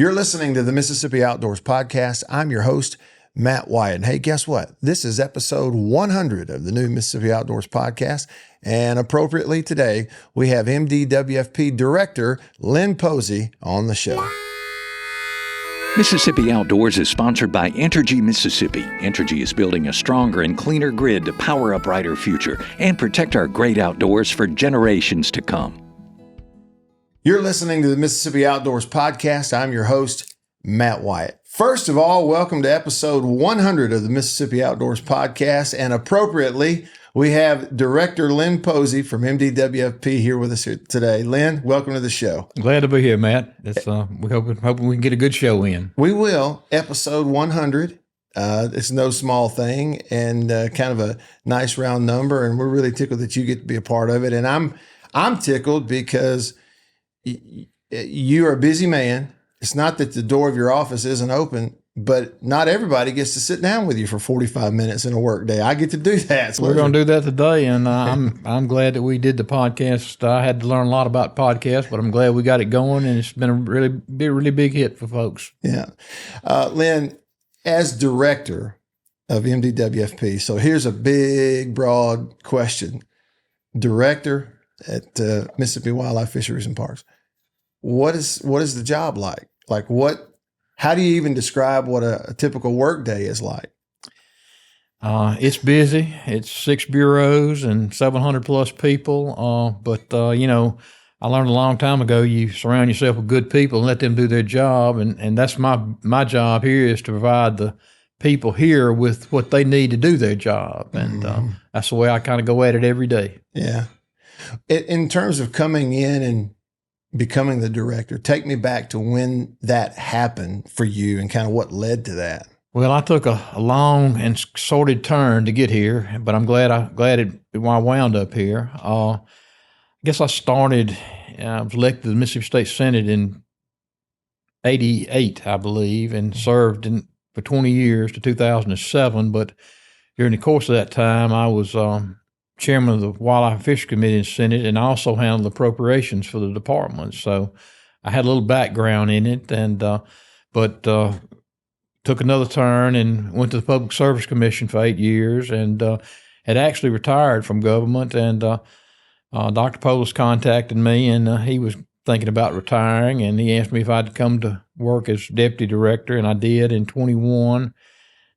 You're listening to the Mississippi Outdoors Podcast. I'm your host, Matt Wyatt. And hey, guess what? This is episode 100 of the new Mississippi Outdoors Podcast. And appropriately today, we have MDWFP Director Lynn Posey on the show. Mississippi Outdoors is sponsored by Entergy Mississippi. Entergy is building a stronger and cleaner grid to power a brighter future and protect our great outdoors for generations to come. You're listening to the Mississippi Outdoors Podcast. I'm your host, Matt Wyatt. First of all, welcome to episode 100 of the Mississippi Outdoors Podcast. And appropriately, we have Director Lynn Posey from MDWFP here with us today. Lynn, welcome to the show. Glad to be here, Matt. We're hoping we can get a good show in. We will. Episode 100. It's no small thing and kind of a nice round number. And we're really tickled that you get to be a part of it. And I'm tickled because you are a busy man. It's not that the door of your office isn't open, but not everybody gets to sit down with you for 45 minutes in a work day. I get to do that. So we're going to do that today, and I'm glad that we did the podcast. I had to learn a lot about podcasts, but I'm glad we got it going, and it's been a really big hit for folks. Yeah. Lynn, as director of MDWFP, so here's a big, broad question. Director at Mississippi Wildlife, Fisheries, and Parks. What is the job like? How do you even describe what a typical work day is like? It's busy. It's 6 bureaus and 700 plus people. But I learned a long time ago, you surround yourself with good people and let them do their job. And that's my job here is to provide the people here with what they need to do their job. And that's the way I kind of go at it every day. Yeah. In terms of coming in and becoming the director, take me back to when that happened for you and kind of what led to that. Well, I took a long and sordid turn to get here, but I'm glad I wound up here. I guess I was elected to the Mississippi State Senate in 88, I believe, and served for 20 years to 2007. But during the course of that time, I was chairman of the Wildlife and Fisheries Committee in the Senate, and I also handled appropriations for the department. So I had a little background in it, but took another turn and went to the Public Service Commission for 8 years, and had actually retired from government. And Dr. Polis contacted me, and he was thinking about retiring, and he asked me if I'd come to work as deputy director, and I did in 21.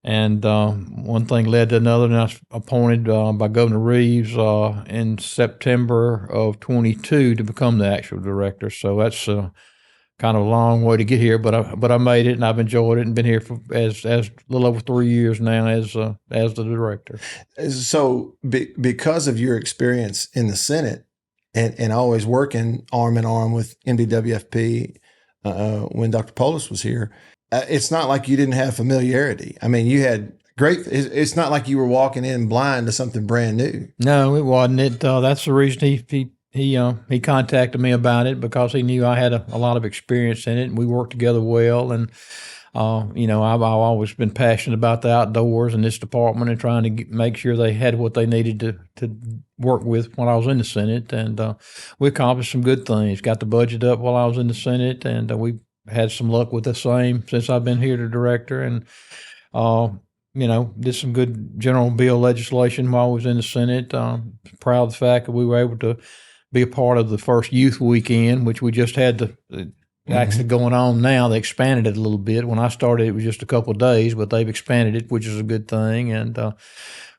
And one thing led to another, and I was appointed by Governor Reeves in September of 22 to become the actual director. So that's kind of a long way to get here, but I made it, and I've enjoyed it, and been here for as a little over 3 years now as the director. So because of your experience in the Senate and always working arm in arm with MDWFP when Dr. Polis was here, it's not like you didn't have familiarity. I mean, you had it's not like you were walking in blind to something brand new. No, it wasn't. That's the reason he contacted me about it, because he knew I had a lot of experience in it, and we worked together well. And I've always been passionate about the outdoors in this department and trying to make sure they had what they needed to work with when I was in the Senate. And we accomplished some good things. Got the budget up while I was in the Senate, and we had some luck with the same since I've been here to director, and did some good general bill legislation while I was in the Senate. Proud of the fact that we were able to be a part of the first youth weekend, which we just had actually going on now. They expanded it a little bit. When I started, it was just a couple of days, but they've expanded it, which is a good thing. And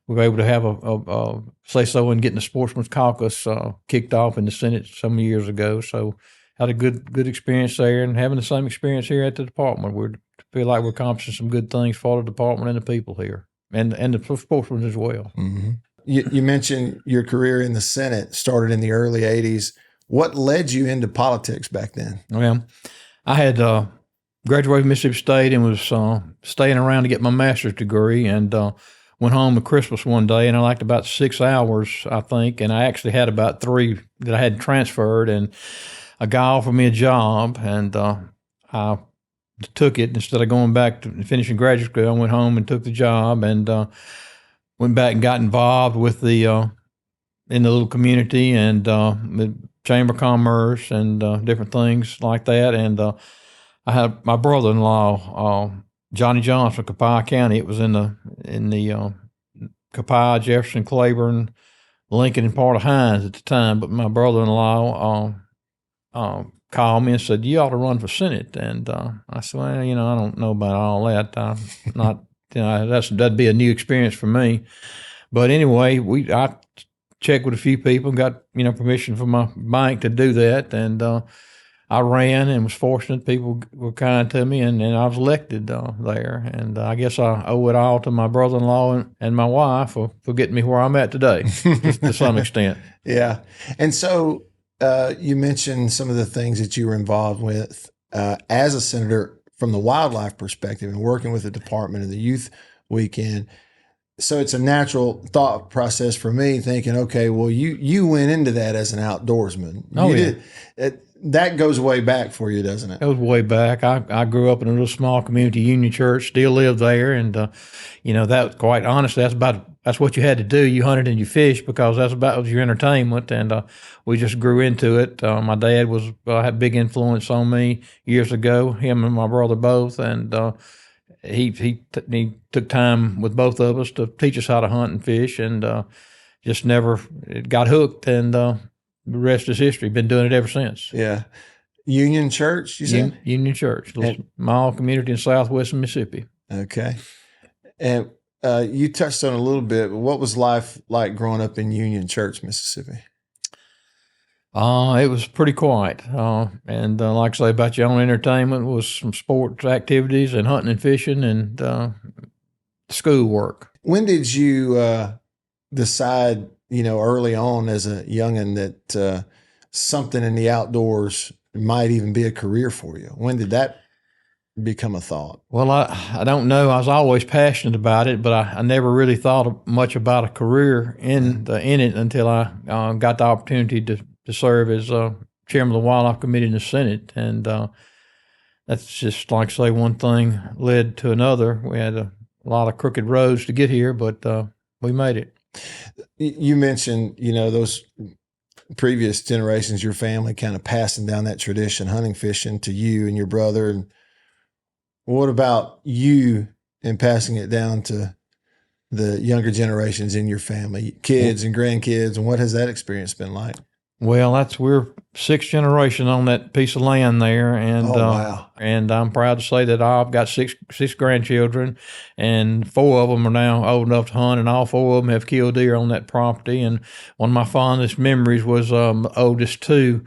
we were able to have a say-so in getting the Sportsman's Caucus kicked off in the Senate some years ago. So had a good experience there, and having the same experience here at the department. We feel like we're accomplishing some good things for the department and the people here, and the sportsmen as well. Mm-hmm. You mentioned your career in the Senate started in the early 80s. What led you into politics back then? Well, I had graduated from Mississippi State and was staying around to get my master's degree, and went home at Christmas one day, and I liked about 6 hours, I think, and I actually had about 3 that I had transferred, and a guy offered me a job, and I took it. Instead of going back to finishing graduate school, I went home and took the job, and went back and got involved with the in the little community and the Chamber of Commerce and different things like that. And I had my brother-in-law, Johnny Johnson, Copiah County. It was in the Copiah, Jefferson, Claiborne, Lincoln, and part of Hines at the time. But my brother-in-law called me and said, "You ought to run for Senate." And I said, "Well, I don't know about all that. I'm not, that'd be a new experience for me." But anyway, I checked with a few people and got permission from my bank to do that, and I ran and was fortunate. People were kind to me, and I was elected there. And I guess I owe it all to my brother-in-law and my wife for getting me where I'm at today, just to some extent. Yeah. And so you mentioned some of the things that you were involved with as a senator from the wildlife perspective and working with the department and the youth weekend. So it's a natural thought process for me thinking, okay, well, you went into that as an outdoorsman. That goes way back for you, doesn't it? It was way back. I grew up in a little small community union church, still live there. And, that quite honestly, that's what you had to do. You hunted and you fished because was your entertainment. And we just grew into it. My dad had a big influence on me years ago, him and my brother both. And he took time with both of us to teach us how to hunt and fish, and just never got hooked. And the rest is history. Been doing it ever since. Yeah. Union Church, you said? Union Church, little small community in southwestern Mississippi. Okay. And you touched on a little bit, but what was life like growing up in Union Church, Mississippi? It was pretty quiet. And like I say, about your own entertainment was some sports activities and hunting and fishing and school work. When did you decide, early on as a youngin' that something in the outdoors might even be a career for you? When did that become a thought? Well, I don't know. I was always passionate about it, but I never really thought much about a career in it until I got the opportunity to serve as chairman of the Wildlife Committee in the Senate. And that's just, like I say, one thing led to another. We had a lot of crooked roads to get here, but we made it. You mentioned, those previous generations, your family kind of passing down that tradition, hunting, fishing to you and your brother. And what about you and passing it down to the younger generations in your family, kids and grandkids? And what has that experience been like? Well, we're sixth generation on that piece of land there, and wow. And I'm proud to say that I've got six grandchildren, and 4 of them are now old enough to hunt, and all 4 of them have killed deer on that property. And one of my fondest memories was the oldest 2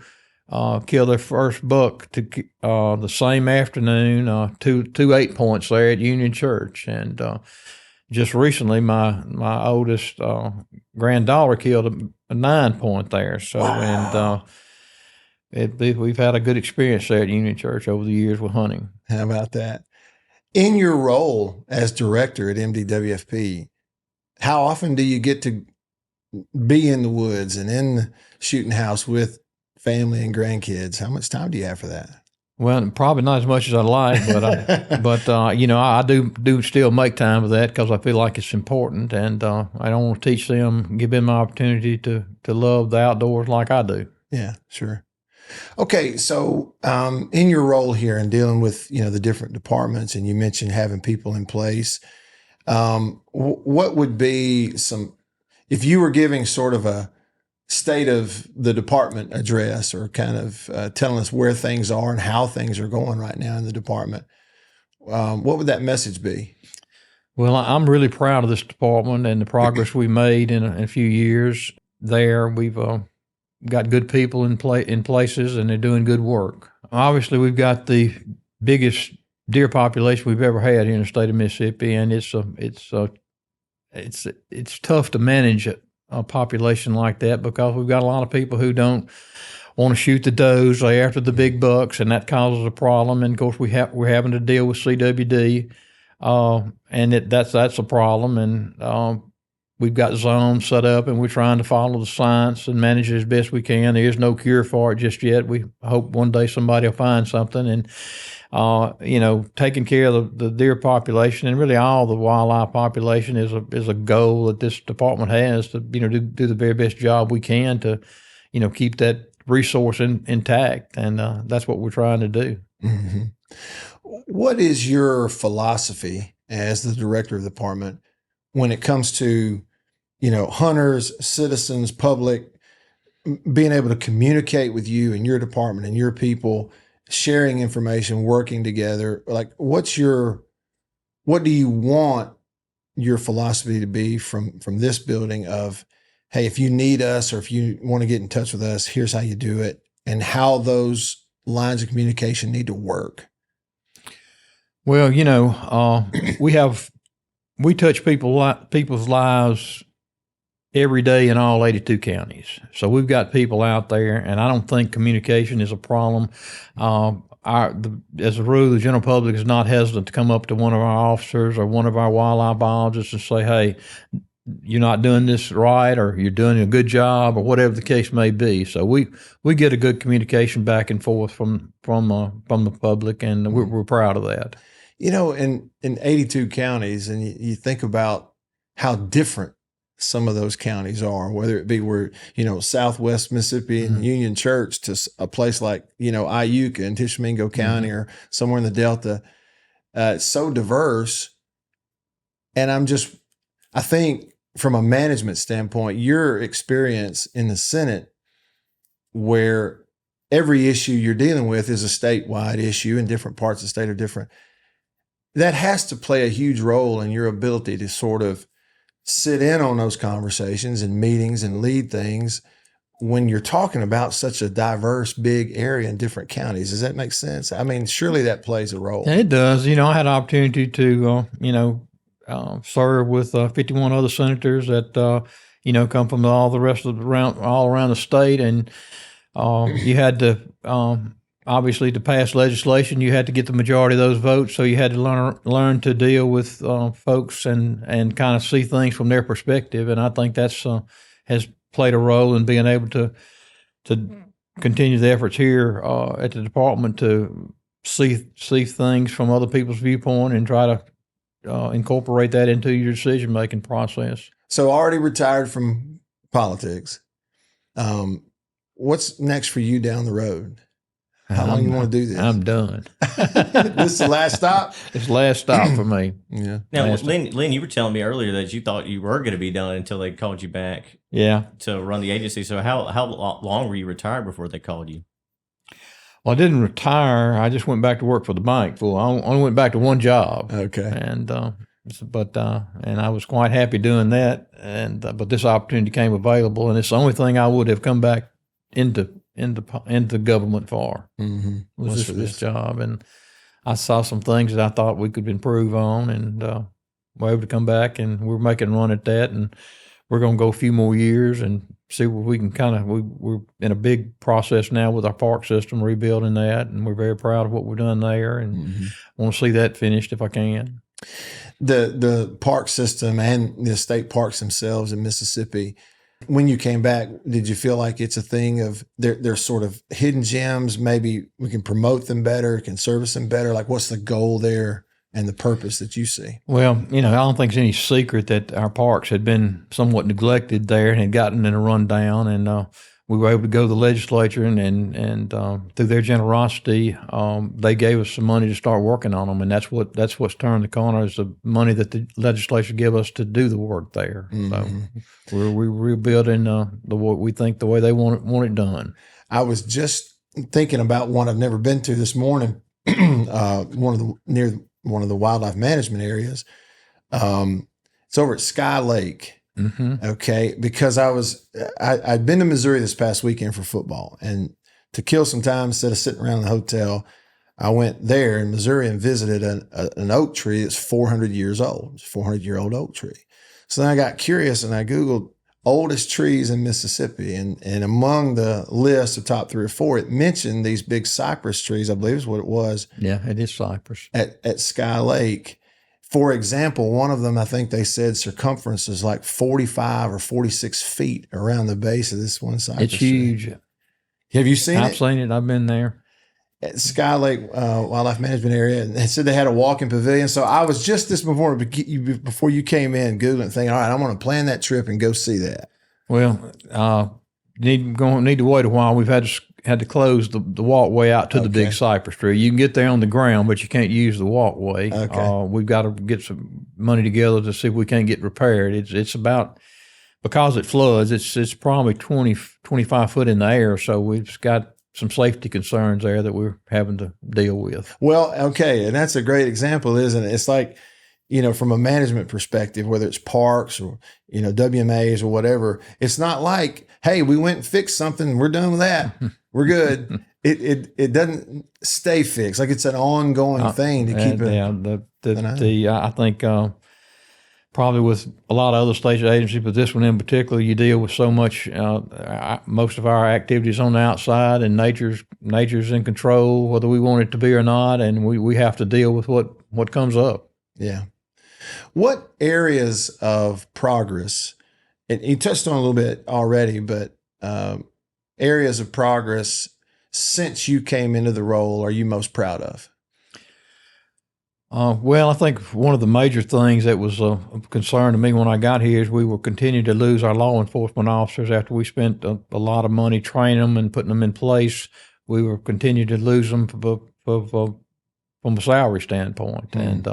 killed their first buck the same afternoon, 2 8 points there at Union Church, and just recently my oldest granddaughter killed a 9 point there. So, wow. And we've had a good experience there at Union Church over the years with hunting. How about that? In your role as director at MDWFP, how often do you get to be in the woods and in the shooting house with family and grandkids? How much time do you have for that? Well, probably not as much as I'd like, but I do still make time for that because I feel like it's important, and I don't want to teach them, give them the opportunity to love the outdoors like I do. Yeah, sure. Okay, so in your role here and dealing with the different departments, and you mentioned having people in place, what would be if you were giving sort of a state of the department address, or kind of telling us where things are and how things are going right now in the department, what would that message be? Well, I'm really proud of this department and the progress we made in a few years there. We've got good people in places, and they're doing good work. Obviously, we've got the biggest deer population we've ever had here in the state of Mississippi, and it's tough to manage a population like that because we've got a lot of people who don't want to shoot the does. They're after the big bucks, and that causes a problem. And of course, we're having to deal with CWD, and that's a problem. And we've got zones set up, and we're trying to follow the science and manage it as best we can. There is no cure for it just yet. We hope one day somebody will find something. And taking care of the deer population and really all the wildlife population is a goal that this department has to do the very best job we can to keep that resource intact, and that's what we're trying to do. Mm-hmm. What is your philosophy as the director of the department when it comes to, hunters, citizens, public, being able to communicate with you and your department and your people, sharing information, working together? Like, what do you want your philosophy to be from this building of, hey, if you need us or if you want to get in touch with us, here's how you do it, and how those lines of communication need to work? Well, we touch people's lives every day in all 82 counties. So we've got people out there, and I don't think communication is a problem. As a rule, the general public is not hesitant to come up to one of our officers or one of our wildlife biologists and say, "Hey, you're not doing this right, or you're doing a good job," or whatever the case may be. So we get a good communication back and forth from the public, and we're proud of that. In 82 counties, and you think about how different some of those counties are, whether it be Southwest Mississippi and Union Church to a place like, Iuka and Tishomingo County or somewhere in the Delta. It's so diverse. And I think from a management standpoint, your experience in the Senate, where every issue you're dealing with is a statewide issue and different parts of the state are different, that has to play a huge role in your ability to sort of sit in on those conversations and meetings and lead things when you're talking about such a diverse, big area in different counties. Does that make sense? I mean, surely that plays a role. It does. I had an opportunity to, serve with 51 other senators that, come from all the rest of all around the state. And you had to, obviously, to pass legislation, you had to get the majority of those votes. So you had to learn to deal with folks and kind of see things from their perspective. And I think that's has played a role in being able to continue the efforts here at the department to see things from other people's viewpoint and try to incorporate that into your decision making process. So already retired from politics. What's next for you down the road? How long you want to do this? I'm done. This is the last stop? It's the last stop for me. Yeah. Now, Lynn, you were telling me earlier that you thought you were going to be done until they called you back to run the agency. So how long were you retired before they called you? Well, I didn't retire. I just went back to work for the bank. I only went back to one job. Okay. And and I was quite happy doing that. And but this opportunity came available, and it's the only thing I would have come back into government for was this job. And I saw some things that I thought we could improve on, and we're able to come back, and we're making a run at that, and we're going to go a few more years and see what we can we're in a big process now with our park system, rebuilding that, and we're very proud of what we've done there, and want to see that finished if I can. The park system and the state parks themselves in Mississippi, when you came back, did you feel like it's a thing of they're sort of hidden gems? Maybe we can promote them better, can service them better. Like, what's the goal there and the purpose that you see? Well, I don't think it's any secret that our parks had been somewhat neglected there and had gotten in a rundown, and we were able to go to the legislature and through their generosity, they gave us some money to start working on them, and that's what's turned the corner is the money that the legislature give us to do the work there. So we're rebuilding we think the way they want it done. I was just thinking about one I've never been to this morning, near one of the wildlife management areas. It's over at Sky Lake. Okay, because I'd been to Missouri this past weekend for football, and to kill some time instead of sitting around the hotel, I went there in Missouri and visited an oak tree that's 400 years old. It's a 400-year-old oak tree. So then I got curious and I Googled oldest trees in Mississippi, and among the list of top 3 or 4, it mentioned these big cypress trees, I believe is what it was. Yeah, it is cypress. At Sky Lake. For example, one of them, I think they said circumference is like 45 or 46 feet around the base of this one cypress It's huge. tree. Have you seen it? I've seen it. I've been there. At Sky Lake Wildlife Management Area, and they said they had a walking pavilion. So I was just before you came in, Googling, thinking, all right, I'm going to plan that trip and go see that. Well, need to wait a while. We've had had to close the walkway out to the big cypress tree. You can get there on the ground, but you can't use the walkway. We've got to get some money together to see if we can't get repaired. It's about, because it floods, it's probably 25 foot in the air, so we've got some safety concerns there that we're having to deal with. Well, okay, and that's a great example, isn't it? It's like, from a management perspective, whether it's parks or, WMAs or whatever, it's not like, hey, we went and fixed something, we're done with that, we're good. It doesn't stay fixed. Like, it's an ongoing thing to keep it. I think probably with a lot of other state agencies, but this one in particular, you deal with so much. Most of our activities on the outside, and nature's in control, whether we want it to be or not, and we have to deal with what comes up. Yeah. What areas of progress, and you touched on a little bit already, but areas of progress since you came into the role are you most proud of? Well, I think one of the major things that was a concern to me when I got here is we will continue to lose our law enforcement officers after we spent a lot of money training them and putting them in place. We will continue to lose them from a salary standpoint. And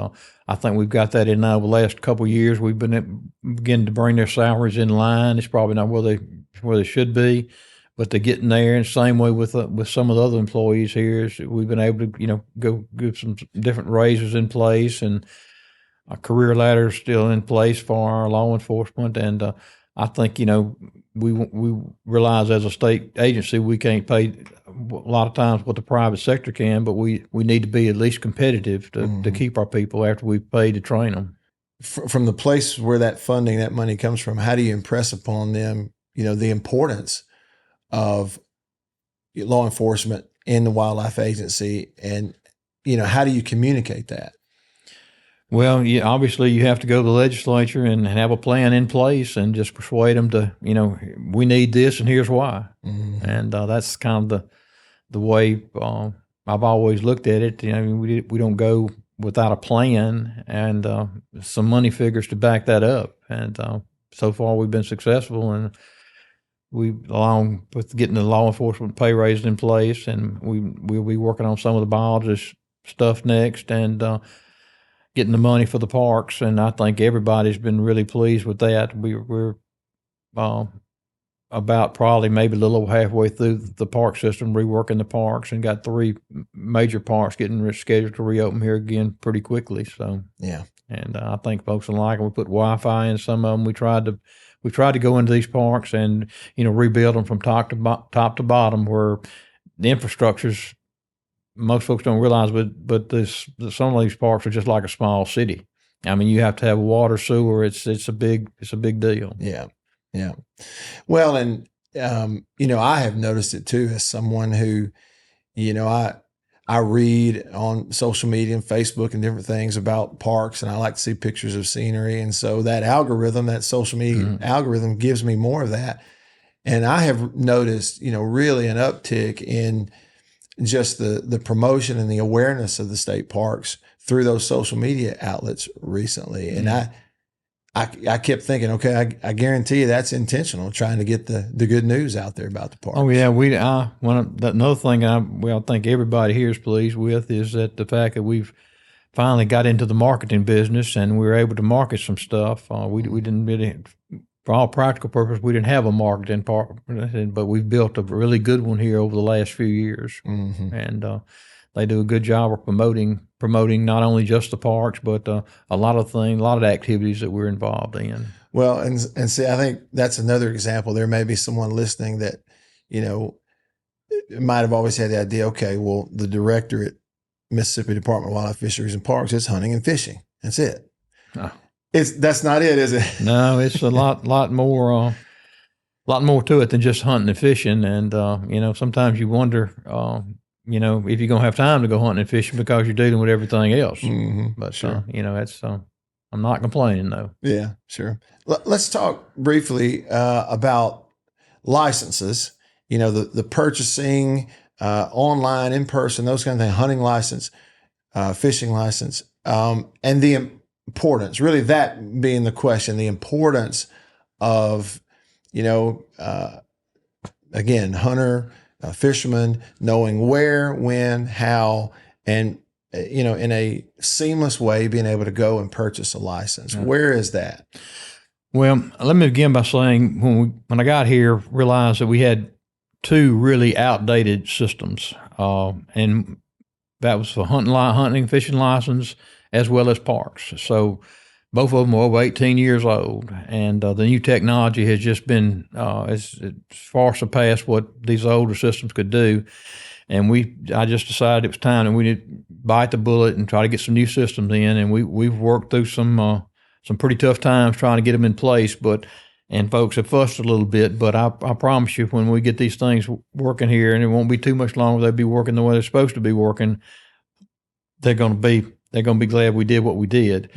I think we've got that in now over the last couple of years. We've been beginning to bring their salaries in line. It's probably not where they should be, but they're getting there. And same way with some of the other employees here, is we've been able to go give some different raises in place, and a career ladder is still in place for our law enforcement. And I think we realize as a state agency we can't pay a lot of times what the private sector can, but we need to be at least competitive to keep our people after we've paid to train them. From the place where that money comes from, how do you impress upon them, the importance of law enforcement in the wildlife agency, and how do you communicate that? Well, obviously you have to go to the legislature and have a plan in place and just persuade them to, we need this and here's why. And that's kind of the way I've always looked at it. We don't go without a plan and some money figures to back that up. And so far we've been successful, and along with getting the law enforcement pay raised in place, and we'll be working on some of the biologist stuff next, and getting the money for the parks. And I think everybody's been really pleased with that. We're about probably maybe a little over halfway through the park system, reworking the parks, and got 3 major parks getting scheduled to reopen here again pretty quickly. So yeah, and I think folks will like it. We put Wi-Fi in some of them. We tried to go into these parks and rebuild them from top to bottom, where the infrastructure's, most folks don't realize, but some of these parks are just like a small city. I mean, you have to have water, sewer. It's a big deal. Yeah, yeah. Well, and I have noticed it too, as someone who, I read on social media and Facebook and different things about parks, and I like to see pictures of scenery, and so that social media algorithm gives me more of that, and I have noticed, really an uptick in just the promotion and the awareness of the state parks through those social media outlets recently. And I kept thinking, okay, I guarantee you that's intentional, trying to get the good news out there about the parks. Oh yeah, another thing I think everybody here is pleased with is that the fact that we've finally got into the marketing business, and we were able to market some stuff. We didn't really, for all practical purposes, we didn't have a marketing part, but we've built a really good one here over the last few years. And they do a good job of promoting not only just the parks, but a lot of activities that we're involved in. Well, and see, I think that's another example. There may be someone listening that, might have always had the idea, okay, well, the director at Mississippi Department of Wildlife, Fisheries, and Parks is hunting and fishing. That's it. Oh. That's not it, is it? No, it's a lot more to it than just hunting and fishing. And sometimes you wonder, if you're gonna have time to go hunting and fishing, because you're dealing with everything else. But sure, that's I'm not complaining though. Yeah, sure. Let's talk briefly about licenses. The purchasing, online, in person, those kind of things. Hunting license, fishing license, and the importance. Really, that being the question, the importance of, again, hunter fishermen knowing where, when, how, and in a seamless way, being able to go and purchase a license. Where is that? Well, let me begin by saying when I got here, realized that we had two really outdated systems, and that was for hunting, fishing license, as well as parks. So both of them were over 18 years old, and the new technology has just been it's far surpassed what these older systems could do. And I just decided it was time that we need to bite the bullet and try to get some new systems in. And we've worked through some pretty tough times trying to get them in place, and folks have fussed a little bit. But I promise you, when we get these things working here, and it won't be too much longer, they'll be working the way they're supposed to be working. They're going to be glad we did what we did.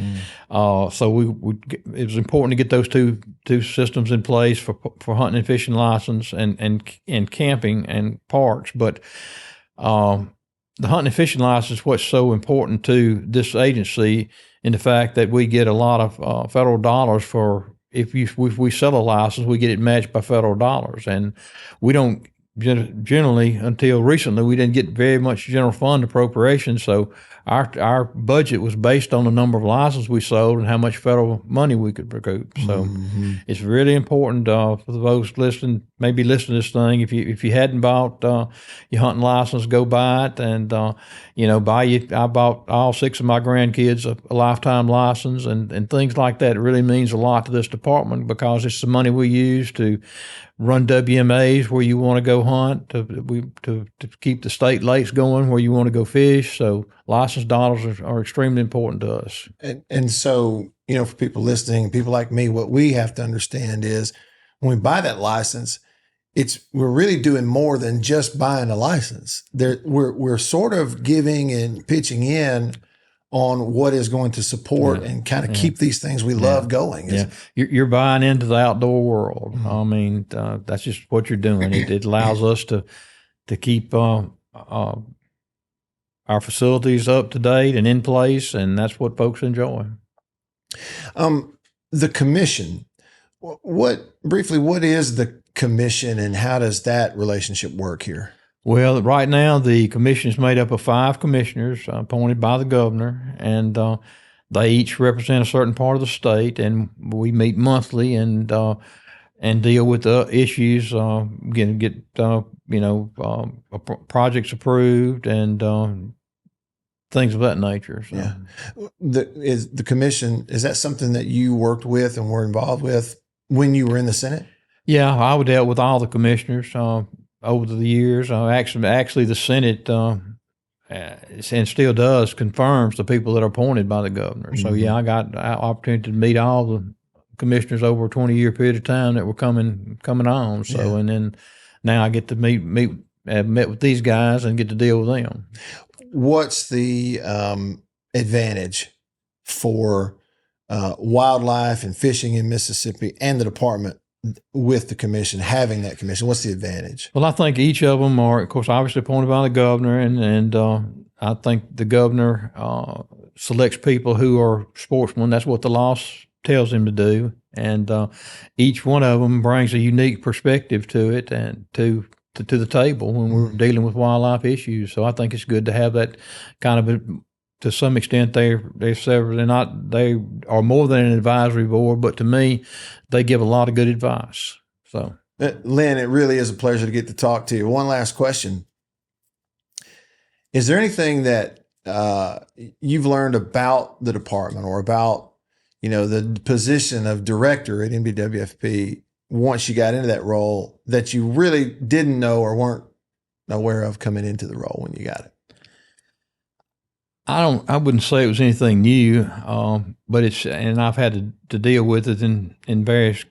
So it was important to get those two systems in place for hunting and fishing license and camping and parks. But the hunting and fishing license, what's so important to this agency, in the fact that we get a lot of federal dollars for if we sell a license, we get it matched by federal dollars, and we don't generally, until recently, we didn't get very much general fund appropriation. So our budget was based on the number of licenses we sold and how much federal money we could recoup. So it's really important for those listening to this thing. If you hadn't bought your hunting license, go buy it, and I bought all 6 of my grandkids a lifetime license, and things like that. It really means a lot to this department because it's the money we use to run WMAs where you want to go hunt, to keep the state lakes going where you want to go fish. So license dollars are extremely important to us. And so, for people listening, people like me, what we have to understand is when we buy that license, we're really doing more than just buying a license. We're sort of giving and pitching in on what is going to support and kind of keep these things we love going. You're buying into the outdoor world. I mean, that's just what you're doing. It allows us to keep our facilities up to date and in place, and that's what folks enjoy. The commission, what is the commission, and how does that relationship work here? Well, right now the commission is made up of 5 commissioners appointed by the governor, and they each represent a certain part of the state, and we meet monthly and deal with the issues, get projects approved and things of that nature. So. Yeah, the commission, is that something that you worked with and were involved with when you were in the Senate? Yeah, I dealt with all the commissioners over the years. Actually, the Senate and still does confirms the people that are appointed by the governor. So I got an opportunity to meet all the commissioners over a 20-year period of time that were coming on. So and then now I get to met with these guys and get to deal with them. What's the advantage for wildlife and fishing in Mississippi and the department with the commission, having that commission? What's the advantage? Well, I think each of them are, of course, obviously appointed by the governor, and I think the governor selects people who are sportsmen. That's what the law tells him to do, and each one of them brings a unique perspective to it and to the table when we're dealing with wildlife issues. So I think it's good to have that kind of to some extent, they are more than an advisory board, but to me, they give a lot of good advice. So, Lynn, it really is a pleasure to get to talk to you. One last question: is there anything that you've learned about the department or about the position of director at MDWFP once you got into that role that you really didn't know or weren't aware of coming into the role when you got it? I wouldn't say it was anything new, but and I've had to deal with it in various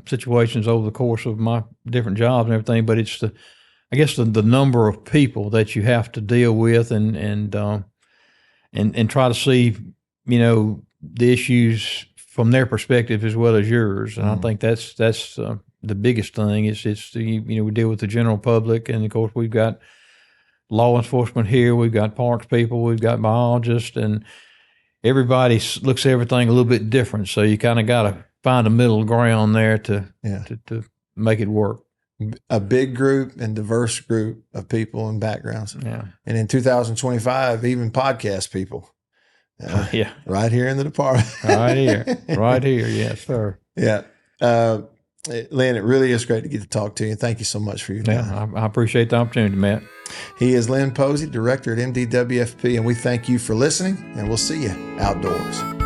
situations over the course of my different jobs and everything. But it's I guess the number of people that you have to deal with and try to see, the issues from their perspective as well as yours. And I think that's the biggest thing. We deal with the general public, and of course we've got law enforcement here, we've got parks people, we've got biologists, and everybody looks at everything a little bit different. So you kind of got to find a middle ground there to make it work. a big group and diverse group of people and backgrounds. Yeah. And in 2025, even podcast people. Yeah. Right here in the department. Right here. Yes, sir. Yeah. Lynn, it really is great to get to talk to you. Thank you so much for your time. Yeah, I appreciate the opportunity, Matt. He is Lynn Posey, Director at MDWFP, and we thank you for listening, and we'll see you outdoors.